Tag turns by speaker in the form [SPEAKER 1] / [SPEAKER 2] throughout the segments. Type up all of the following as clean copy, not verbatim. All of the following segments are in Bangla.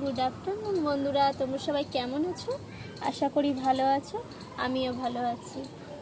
[SPEAKER 1] গুড আফটারনুন বন্ধুরা, তোমরা সবাই কেমন আছো? আশা করি ভালো আছো, আমিও ভালো আছি।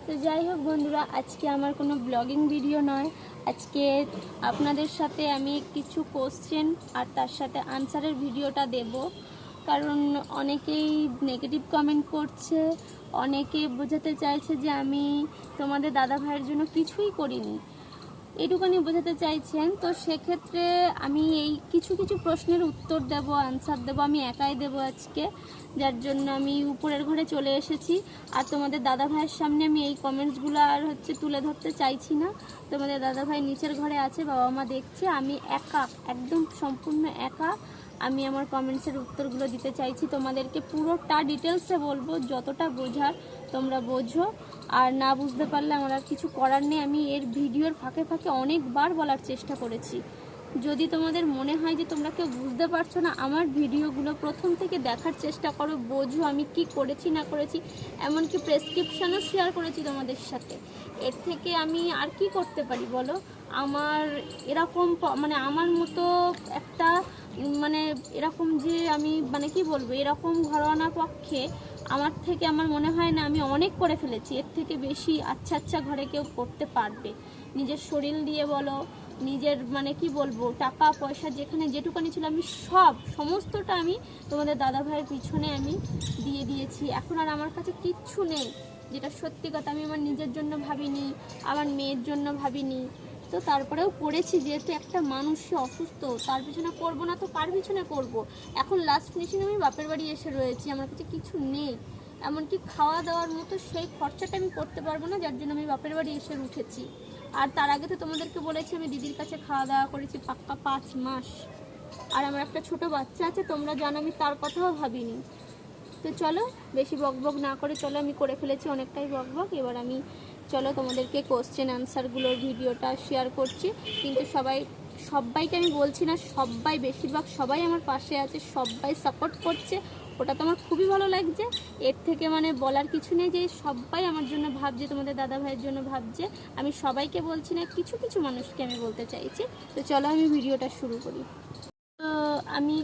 [SPEAKER 1] তো যাই হোক বন্ধুরা, আজকে আমার কোনো ব্লগিং ভিডিও নয়। আজকে আপনাদের সাথে আমি কিছু কোশ্চেন আর তার সাথে আনসারের ভিডিওটা দেব। কারণ অনেকেই নেগেটিভ কমেন্ট করছে, অনেকে বোঝাতে চাইছে যে আমি তোমাদের দাদা ভাইয়ের জন্য কিছুই করিনি, এইটুখানি বোঝাতে চাইছেন। তো সেক্ষেত্রে আমি এই কিছু কিছু প্রশ্নের উত্তর দেব, আনসার দেব, আমি একাই দেব আজকে, যার জন্য আমি উপরের ঘরে চলে এসেছি। আর তোমাদের দাদা ভাইয়ের সামনে আমি এই কমেন্টসগুলো আর তুলে ধরতে চাইছি না। তোমাদের দাদা ভাই নিচের ঘরে আছে, বাবা মা দেখছে, আমি একা, একদম সম্পূর্ণ একা আমি আমার কমেন্টসের উত্তরগুলো দিতে চাইছি। তোমাদেরকে পুরোটা ডিটেলসে বলবো, যতটা বোঝার তোমরা বোঝো, আর না বুঝতে পারলে আমার আর কিছু করার নেই। আমি এর ভিডিওর ফাঁকে ফাঁকে অনেকবার বলার চেষ্টা করেছি। যদি তোমাদের মনে হয় যে তোমরা কেউ বুঝতে পারছো না, আমার ভিডিওগুলো প্রথম থেকে দেখার চেষ্টা করো, বোঝো আমি কি করেছি না করেছি। এমনকি প্রেসক্রিপশানও শেয়ার করেছি তোমাদের সাথে। এর থেকে আমি আর কি করতে পারি বলো? আমার এরকম আমার মতো একটা এরকম যে আমি কি বলবো, এরকম ঘরোয়া পক্ষে আমার থেকে আমার মনে হয় না আমি অনেক করে ফেলেছি। এর থেকে বেশি আচ্ছা আচ্ছা ঘরে কেউ করতে পারবে। নিজের শরীর দিয়ে বলো, নিজের কি বলবো, টাকা পয়সা যেখানে যেটুকানি ছিল, আমি সমস্তটা আমি তোমাদের দাদা ভাইয়ের পিছনে আমি দিয়ে দিয়েছি। এখন আর আমার কাছে কিচ্ছু নেই, যেটা সত্যি কথা। আমি আমার নিজের জন্য ভাবিনি, আমার মেয়ের জন্য ভাবিনি। তো তারপরেও করেছি, যেহেতু একটা মানুষ অসুস্থ, তার পিছনে করবো না তো কার পিছনে করব। এখন লাস্ট ফিনিশিং আমি বাপের বাড়ি এসে রয়েছি, আমার কাছে কিছু নেই। এমনকি খাওয়া দাওয়ার মতো সেই খরচাটা আমি করতে পারবো না, যার জন্য আমি বাপের বাড়ি এসে উঠেছি। আর তার আগে তো তোমাদেরকে বলেছি আমি দিদির কাছে খাওয়া দাওয়া করেছি পাক্কা 5 মাস। আর আমার একটা ছোট বাচ্চা আছে, তোমরা জানো, আমি তার কথাও ভাবিনি। তো চলো বেশি বকবক না করে, চলো আমি করে ফেলেছি অনেকটাই বকবক। এবার আমি চলো তোমাদেরকে কোশ্চেন আনসারগুলোর ভিডিওটা শেয়ার করছি। কিন্তু সবাইকে আমি বলছি না, বেশিরভাগ সবাই আমার পাশে আছে, সবাই সাপোর্ট করছে, ওটা তো আমার খুবই ভালো লাগছে। এর থেকে বলার কিছু নেই যে সবাই আমার জন্য ভাবছে, তোমাদের দাদা ভাইয়ের জন্য ভাবছে। আমি সবাইকে বলছি না, কিছু কিছু মানুষকে আমি বলতে চাইছি। তো চলো আমি ভিডিওটা শুরু করি। তো আমি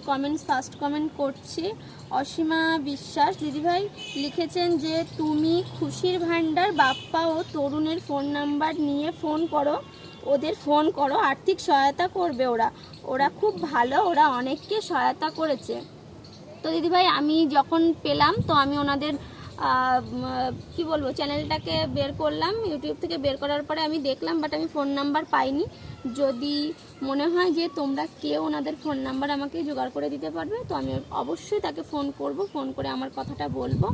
[SPEAKER 1] ফার্স্ট কমেন্ট করছি। অসীমা বিশ্বাস দিদিভাই লিখেছেন যে তুমি খুশির ভাণ্ডার বাপ্পা ও তরুণের ফোন নাম্বার নিয়ে ওদের ফোন করো, আর্থিক সহায়তা করবে। ওরা খুব ভালো, ওরা অনেককে সহায়তা করেছে। তো দিদিভাই আমি যখন পেলাম, তো আমি ওনাদের কি বলবো, চ্যানেলটাকে বের করলাম, ইউটিউব থেকে বের করার পরে আমি দেখলাম, বাট আমি ফোন নাম্বার পাইনি। যদি মনে হয় যে তোমরা কেউ ওনাদের ফোন নাম্বার আমাকে জোগাড় করে দিতে পারবে, তো আমি অবশ্যই তাকে ফোন করব, ফোন করে আমার কথাটা বলবো।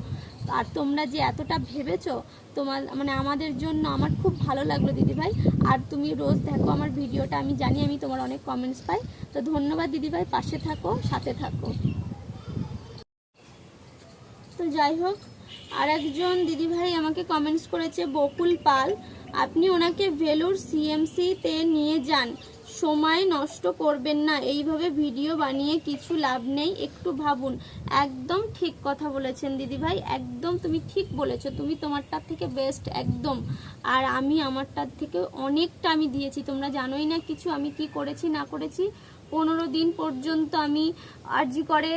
[SPEAKER 1] আর তোমরা যে এতটা ভেবেছো, তোমার আমাদের জন্য, আমার খুব ভালো লাগলো দিদিভাই। আর তুমি রোজ দেখো আমার ভিডিওটা, আমি জানি আমি তোমার অনেক কমেন্টস পাই। তো ধন্যবাদ দিদিভাই, পাশে থাকো, সাথে থাকো। তো যাই হোক, আর একজন দিদিভাই আমাকে কমেন্টস করেছে, বকুল পাল, আপনি ওনাকে ভেলুর সিএমসিতে নিয়ে যান, সময় নষ্ট করবেন না, এইভাবে ভিডিও বানিয়ে কিছু লাভ নেই, একটু ভাবুন। একদম ঠিক কথা বলেছেন দিদিভাই, একদম তুমি ঠিক বলেছো। তুমি তোমারটার থেকে বেস্ট একদম, আর আমি আমারটার থেকে অনেকটা আমি দিয়েছি। তোমরা জানোই না কিছু আমি কি করেছি না করেছি। 15 দিন পর্যন্ত আমি আরজি করে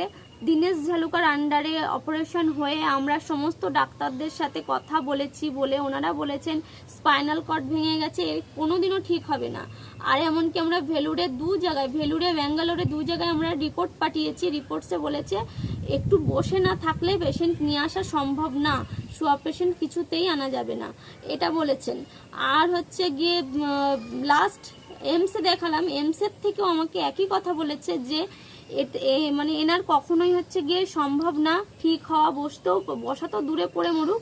[SPEAKER 1] দীনেশ ঝালুকার আন্ডারে অপারেশন হয়ে আমরা সমস্ত ডাক্তারদের সাথে কথা বলেছি, বলে ওনারা বলেছেন স্পাইনাল কর্ড ভেঙে গেছে, কোনোদিনও ঠিক হবে না। আর এমনকি আমরা ভেলুরে ব্যাঙ্গালোরে 2 জায়গায় আমরা রিপোর্ট পাঠিয়েছি। রিপোর্টসে বলেছে একটু বসে না থাকলে পেশেন্ট নিয়ে আসা সম্ভব না, শোয়া পেশেন্ট কিছুতেই আনা যাবে না, এটা বলেছেন। আর গিয়ে লাস্ট এমসে দেখালাম, এমসের থেকেও আমাকে একই কথা বলেছে যে এনার কখনোই গিয়ে সম্ভব না ঠিক হওয়া, বসা তো দূরে পড়ে মরুক,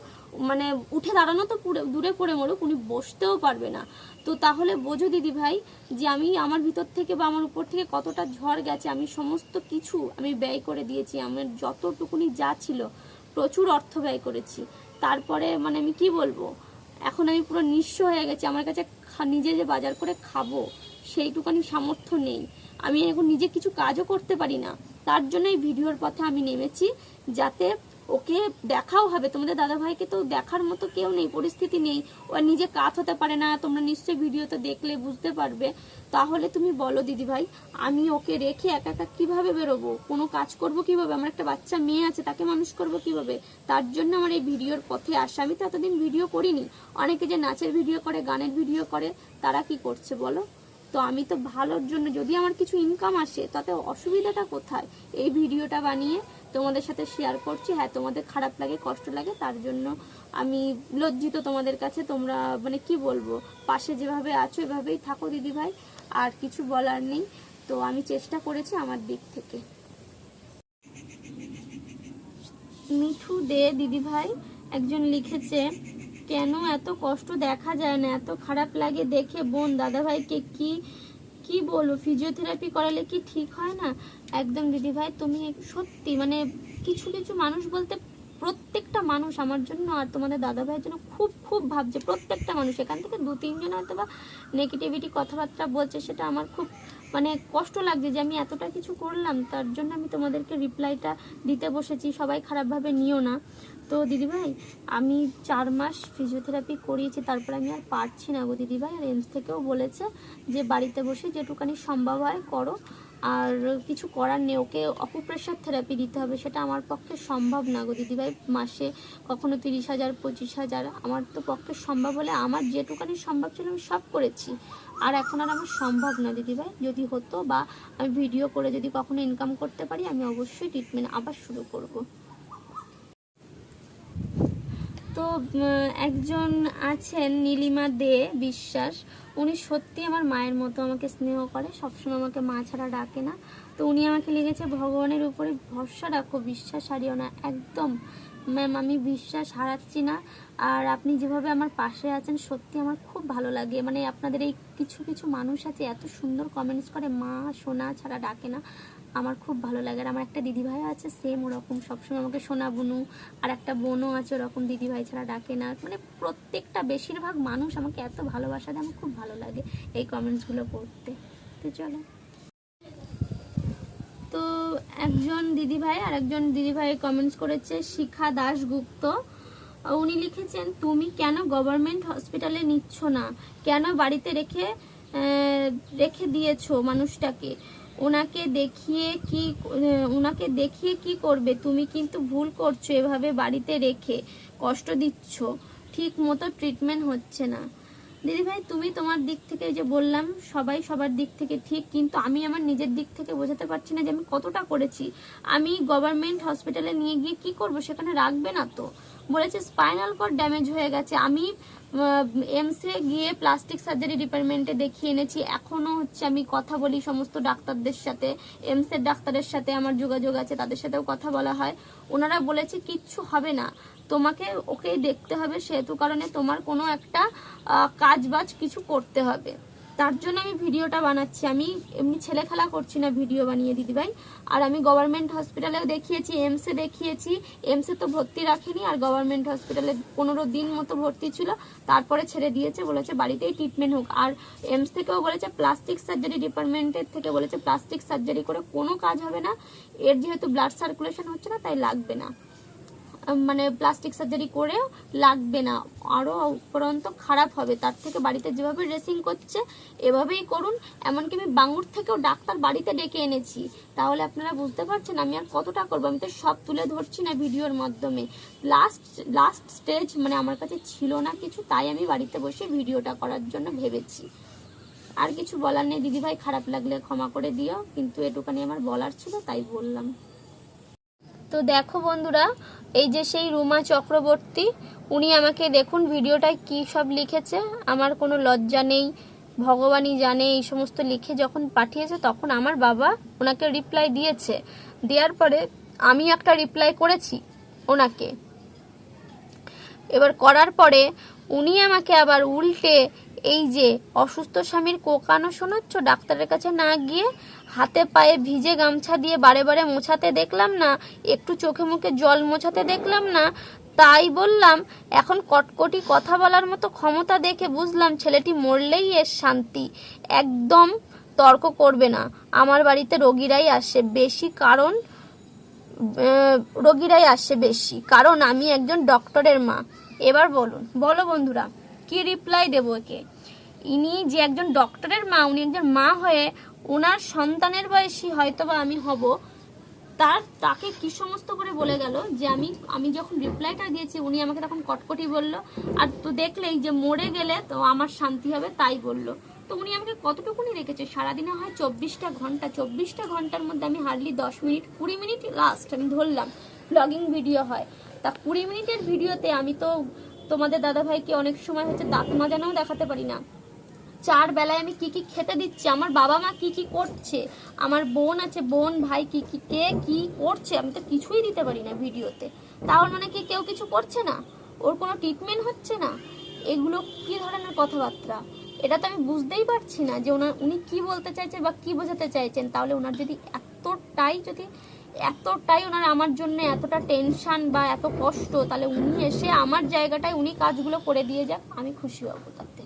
[SPEAKER 1] উঠে দাঁড়ানো তো দূরে পড়ে মরুক, উনি বসতেও পারবে না। তো তাহলে বোঝো দিদি ভাই যে আমি আমার ভিতর থেকে বা আমার উপর থেকে কতটা ঝড় গেছে। আমি সমস্ত কিছু আমি ব্যয় করে দিয়েছি, আমার যতটুকুনি যা ছিল প্রচুর অর্থ ব্যয় করেছি। তারপরে আমি কি বলবো, এখন আমি পুরো নিঃস্ব হয়ে গেছি। আমার কাছে নিজে যে বাজার করে খাবো সেইটুকানি সামর্থ্য নেই। আমি এখন নিজে কিছু কাজও করতে পারি না। তার জন্য এই ভিডিওর পথে আমি নেমেছি, যাতে ওকে দেখাও হবে, তোমাদের দাদাভাইকে তো দেখার মতো কেউ নেই, পরিস্থিতি নেই, ও নিজে কাজ হতে পারে না, তোমরা নিশ্চয়ই ভিডিওতে দেখলে বুঝতে পারবে। তাহলে তুমি বলো দিদিভাই, আমি ওকে রেখে একা একা কিভাবে বেরোবো, কোনো কাজ করব কিভাবে, আমার একটা বাচ্চা মেয়ে আছে তাকে মানুষ করব কিভাবে? তার জন্য আমার এই ভিডিওর পথে আসা। আমি তো এতদিন ভিডিও করিনি, অনেকে যে নাচের ভিডিও করে, গানের ভিডিও করে, তারা কি করছে বলো? তো আমি তো ভালোর জন্য, যদি আমার কিছু ইনকাম আসে তাতে অসুবিধাটা কোথায়? এই ভিডিওটা বানিয়ে তোমাদের সাথে শেয়ার করছি। হ্যাঁ, তোমাদের খারাপ লাগে, কষ্ট লাগে, তার জন্য আমি লজ্জিত তোমাদের কাছে। তোমরা মানে কি বলবো, পাশে যেভাবে আছো এভাবেই থাকো দিদিভাই, আর কিছু বলার নেই। তো আমি চেষ্টা করেছি আমার দিক থেকে। মিঠু দে দিদিভাই একজন লিখেছে, কেন এত কষ্ট দেখা যায় না, এত খারাপ লাগে দেখে। বোন দাদাভাইকে কি কি বলবো, ফিজিওথেরাপি করালে কি ঠিক হয় না? একদম দিদিভাই, তুমি সত্যি মানে কিছু কিছু মানুষ বলতে প্রত্যেকটা মানুষ আমার জন্য আর তোমাদের দাদাভাইয়ের জন্য খুব খুব ভাবছে। প্রত্যেকটা মানুষ, এখান থেকে 2-3 জন হয়তো বা নেগেটিভিটি কথাবার্তা বলছে, সেটা আমার খুব মানে কষ্ট লাগছে যে আমি এতটা কিছু করলাম, তার জন্য আমি তোমাদেরকে রিপ্লাইটা দিতে বসেছি। সবাই খারাপভাবে নিও না। তো দিদিভাই, আমি 4 মাস ফিজিওথেরাপি করিয়েছি, তারপর আমি আর পারছি না গো দিদিভাই। আর এমস থেকেও বলেছে যে বাড়িতে বসে যেটুকানি সম্ভব হয় করো, আর কিছু করার নেই, ওকে অকুপ্রেশার থেরাপি দিতে হবে, সেটা আমার পক্ষে সম্ভব না গো দিদিভাই। মাসে কখনো 30,000 25,000 আমার তো পক্ষে সম্ভব হলে, আমার যেটুকানি সম্ভব ছিল আমি সব করেছি, আর এখন আর আমার সম্ভব না দিদিভাই। যদি হতো বা আমি ভিডিও করে যদি কখনো ইনকাম করতে পারি, আমি অবশ্যই ট্রিটমেন্ট আবার শুরু করব। তো একজন আছেন নীলিমা দে বিশ্বাস, উনি সত্যি আমার মায়ের মতো আমাকে স্নেহ করে, সবসময় আমাকে মা ছাড়া ডাকে না। তো উনি আমাকে লিখেছে, ভগবানের উপরে ভরসা রাখো, বিশ্বাস হারিও না। একদম ম্যাম, আমি বিশ্বাস হারাচ্ছি না, আর আপনি যেভাবে আমার পাশে আছেন সত্যি আমার খুব ভালো লাগে। মানে আপনাদের এই কিছু কিছু মানুষ আছে এত সুন্দর কমেন্টস করে, মা সোনা ছাড়া ডাকে না, আমার খুব ভালো লাগে। আর আমার একটা দিদিভাই আছে সেম ওরকম, সবসময় আমাকে সোনা বুনু, আর একটা বোনও আছে ওরকম, দিদিভাই ছাড়া ডাকে না। মানে প্রত্যেকটা বেশিরভাগ মানুষ আমাকে এত ভালোবাসা দেয়, আমার খুব ভালো লাগে এই কমেন্টসগুলো পড়তে। তো চলো, তো একজন দিদিভাই আর একজন দিদিভাই কমেন্টস করেছে, শিখা দাশগুপ্ত। উনি লিখেছেন, তুমি কেন গভর্নমেন্ট হসপিটালে নিচ্ছ না, কেন বাড়িতে রেখে দিয়েছো মানুষটাকে? ওনাকে দেখিয়ে কি করবে? তুমি কিন্তু ভুল করছো, এভাবে বাড়িতে রেখে কষ্ট দিচ্ছ, ঠিক মতো ট্রিটমেন্ট হচ্ছে না। দিদিভাই, তুমি তোমার দিক থেকে যে বললাম, সবাই সবার দিক থেকে ঠিক, কিন্তু আমি আমার নিজের দিক থেকে বোঝাতে পারছি না যে আমি কতটা করেছি। আমি গভর্নমেন্ট হসপিটালে নিয়ে গিয়ে কি করব, সেখানে রাখবে না তো। বলেছে স্পাইনাল কর্ড ড্যামেজ হয়ে গেছে। আমি এমসে গিয়ে প্লাস্টিক সার্জারি ডিপার্টমেন্টে দেখিয়ে এনেছি, এখনো হচ্ছে আমি কথা বলি সমস্ত ডাক্তারদের সাথে, এমসের ডাক্তারের সাথে আমার যোগাযোগ আছে, তাদের সাথেও কথা বলা হয়। ওনারা বলেছে কিচ্ছু হবে না, তোমাকে ওকেই দেখতে হবে, সেহেতু কারণে তোমার কোনো একটা কাজ বাজ কিছু করতে হবে। তার জন্য আমি ভিডিওটা বানাচ্ছি, আমি এমনি ছেলে খেলা করছি না ভিডিও বানিয়ে দিদিভাই। আর আমি গভর্নমেন্ট হসপিটালেও দেখিয়েছি, এমসে দেখিয়েছি, এমসে তো ভর্তি রাখিনি, আর গভর্নমেন্ট হসপিটালে 15 দিন মতো ভর্তি ছিল, তারপরে ছেড়ে দিয়েছে, বলেছে বাড়িতেই ট্রিটমেন্ট হোক। আর এমস থেকেও বলেছে, প্লাস্টিক সার্জারি ডিপার্টমেন্টের থেকে বলেছে প্লাস্টিক সার্জারি করে কোনো কাজ হবে না, এর যেহেতু ব্লাড সার্কুলেশন হচ্ছে না তাই লাগবে না, মানে প্লাস্টিক সার্জারি করেও লাগবে না, আরও উপরন্ত খারাপ হবে, তার থেকে বাড়িতে যেভাবে ড্রেসিং করছে এভাবেই করুন। এমনকি আমি বাঙ্গুর থেকেও ডাক্তার বাড়িতে ডেকে এনেছি। তাহলে আপনারা বুঝতে পারছেন আমি আর কতটা করবো, আমি তো সব তুলে ধরছি না ভিডিওর মাধ্যমে। লাস্ট স্টেজ মানে আমার কাছে ছিল না কিছু, তাই আমি বাড়িতে বসে ভিডিওটা করার জন্য ভেবেছি। আর কিছু বলার নেই দিদিভাই, খারাপ লাগলে ক্ষমা করে দিও, কিন্তু এটুখানি আমার বলার ছিল তাই বললাম। তো দেখো বন্ধুরা, এই যে সেই রুমা চক্রবর্তী, উনি আমাকে দেখুন ভিডিওটায় কি সব লিখেছে, আমার কোনো লজ্জা নেই, ভগবানই জানে, এই সমস্ত লিখে যখন পাঠিয়েছে তখন আমার বাবা ওনাকে রিপ্লাই দিয়েছে, দেওয়ার পরে আমি একটা রিপ্লাই করেছি ওনাকে। এবার করার পরে উনি আমাকে আবার উল্টে এই যে অসুস্থ স্বামীর কোকানো শোনাচ্ছ, ডাক্তারের কাছে না গিয়ে হাতে পায়ে ভিজে গামছা দিয়ে বারে বারে মোছাতে দেখলাম না, একটু চোখে মুখে জল মোছাতে দেখলাম না, তাই বললাম এখন কটকটি কথা বলার মতো ক্ষমতা দেখে বুঝলাম ছেলেটি মরলেই এর শান্তি। একদম তর্ক করবে না, আমার বাড়িতে রোগীরাই আসে বেশি, কারণ রোগীরাই আসে বেশি, কারণ আমি একজন ডক্টরের মা। এবার বলো বন্ধুরা, কি রিপ্লাই দেবো একে? ইনি যে একজন ডক্টরের মা, উনি একজন মা হয়ে ওনার সন্তানের বয়সী হয়তোবা আমি হব, তাকে কি সমস্ত করে বলে গেল যে আমি যখন রিপ্লাইটা দিয়েছি উনি আমাকে তখন কটকটি বলল, আর তো দেখলেই যে মরে গেলে তো আমার শান্তি হবে তাই বলল। তো উনি আমাকে কতটুকুনি রেখেছে? সারাদিনে হয় 24টা ঘন্টা, 24টা ঘন্টার মধ্যে আমি হার্ডলি 10 মিনিট 20 মিনিট লাস্ট আমি ধরলাম ব্লগিং ভিডিও হয়। তা 20 মিনিটের ভিডিওতে আমি তো তোমাদের দাদাভাইকে অনেক সময় হচ্ছে দাঁত মাজানোও দেখাতে পারি না। 4 বেলায় আমি কি কি খেতে দিচ্ছি, আমার বাবা মা কি কি করছে, আমার বোন আছে, বোন ভাই কে কি করছে, আমি তো কিছুই দিতে পারি না ভিডিওতে। তাহলে মানে কি কেউ কিছু করছে না? ওর কোনো ট্রিটমেন্ট হচ্ছে না? এগুলো কি ধরনের কথাবার্তা? এটা তো আমি বুঝতেই পারছি না যে উনি কি বলতে চাইছেন বা কি বোঝাতে চাইছেন। তাহলে ওনার যদি এতটাই ওনার আমার জন্য এতটা টেনশন বা এত কষ্ট, তাহলে উনি এসে আমার জায়গাটায় উনি কাজগুলো করে দিয়ে যাক, আমি খুশি হব তাতে।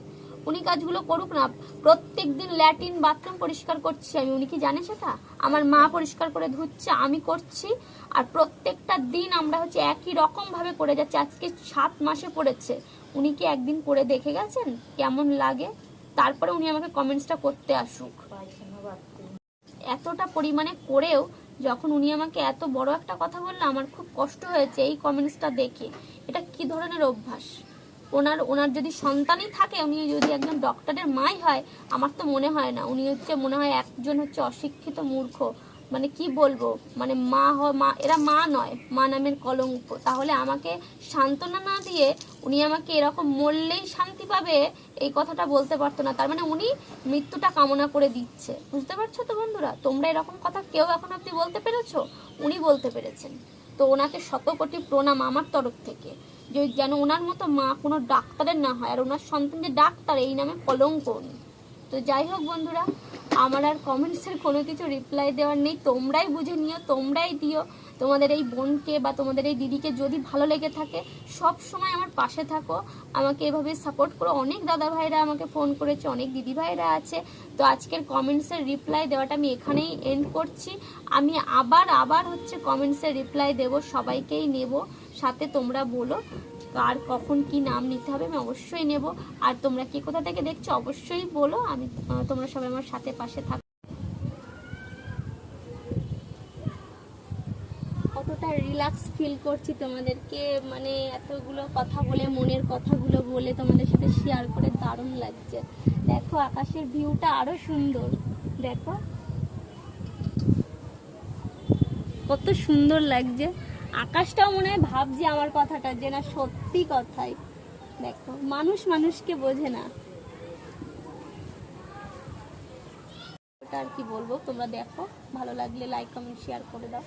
[SPEAKER 1] উনি কাজগুলো করুক না। প্রত্যেকদিন ল্যাট্রিন বাথরুম পরিষ্কার করছি আমি, উনি কি জানে সেটা? আমার মা পরিষ্কার করে ধুচ্ছে, আমি করছি। আর প্রত্যেকটা দিন আমরা হচ্ছে একই রকম ভাবে করে যাচ্ছি। আজকে 7 মাসে পড়েছে, উনি কি একদিন করে দেখে গেছেন কেমন লাগে? তারপরে উনি আমাকে কমেন্টসটা করতে আসুক। এতটা পরিমাণে করেও যখন উনি আমাকে এত বড় একটা কথা বললো, আমার খুব কষ্ট হয়েছে এই কমেন্টসটা দেখে। এটা কি ধরনের অভ্যাস? ওনার যদি সন্তানই থাকে, উনি যদি একজন ডক্টরের মাই হয়, আমার তো মনে হয় না। উনি মনে হয় একজন অশিক্ষিত মূর্খ। মানে কি বলবো, মানে মা এরা মা নয়, মা নামের কলঙ্ক। তাহলে আমাকে সান্ত্বনা না দিয়ে উনি আমাকে এরকম মরলেই শান্তি পাবে এই কথাটা বলতে পারতো না। তার মানে উনি মৃত্যুটা কামনা করে দিচ্ছে। বুঝতে পারছো তো বন্ধুরা? তোমরা এরকম কথা কেউ এখন অব্দি বলতে পেরেছো? উনি বলতে পেরেছেন। তো ওনাকে শতকোটি প্রণাম আমার তরফ থেকে, যে যেন ওনার মতো মা কোনো ডাক্তারের না হয়, আর ওনার সন্তান যে ডাক্তার এই নামে কলঙ্ক উনি। তো যাই হোক বন্ধুরা, আমার আর কমেন্টসের কোনো কিছু রিপ্লাই দেওয়ার নেই। তোমরাই বুঝে নিও, তোমরাই দিও। তোমাদের এই বোনকে বা তোমাদের এই দিদিকে যদি ভালো লেগে থাকে, সব সময় আমার পাশে থাকো, আমাকে এভাবে সাপোর্ট করো। অনেক দাদা ভাইরা আমাকে ফোন করেছে, অনেক দিদি ভাইরা আছে। তো আজকের কমেন্টসের রিপ্লাই দেওয়াটা আমি এখানেই এন্ড করছি। আমি আবার হচ্ছে কমেন্টসের রিপ্লাই দেব, সবাইকেই নেব। সাথে তোমরা বলো কার কখন কি নাম নিতে হবে, আমি অবশ্যই নেব। আর তোমরা কে কোথা থেকে দেখছো অবশ্যই বলো, তোমরা সবাই আমার সাথে পাশে থাকো। কতটা রিল্যাক্স ফিল করছি তোমাদেরকে, মানে এতগুলো কথা বলে, মনের কথাগুলো বলে তোমাদের সাথে শেয়ার করে দারুণ লাগছে। দেখো আকাশের ভিউটা আরো সুন্দর, দেখো কত সুন্দর লাগছে। আকাশটাও মনে হয় ভাবছি আমার কথাটা যে না সত্যি কথাই। দেখো মানুষ মানুষকে বোঝে না, ওটা আর কি বলবো। তোমরা দেখো, ভালো লাগলে লাইক কমেন্ট শেয়ার করে দাও।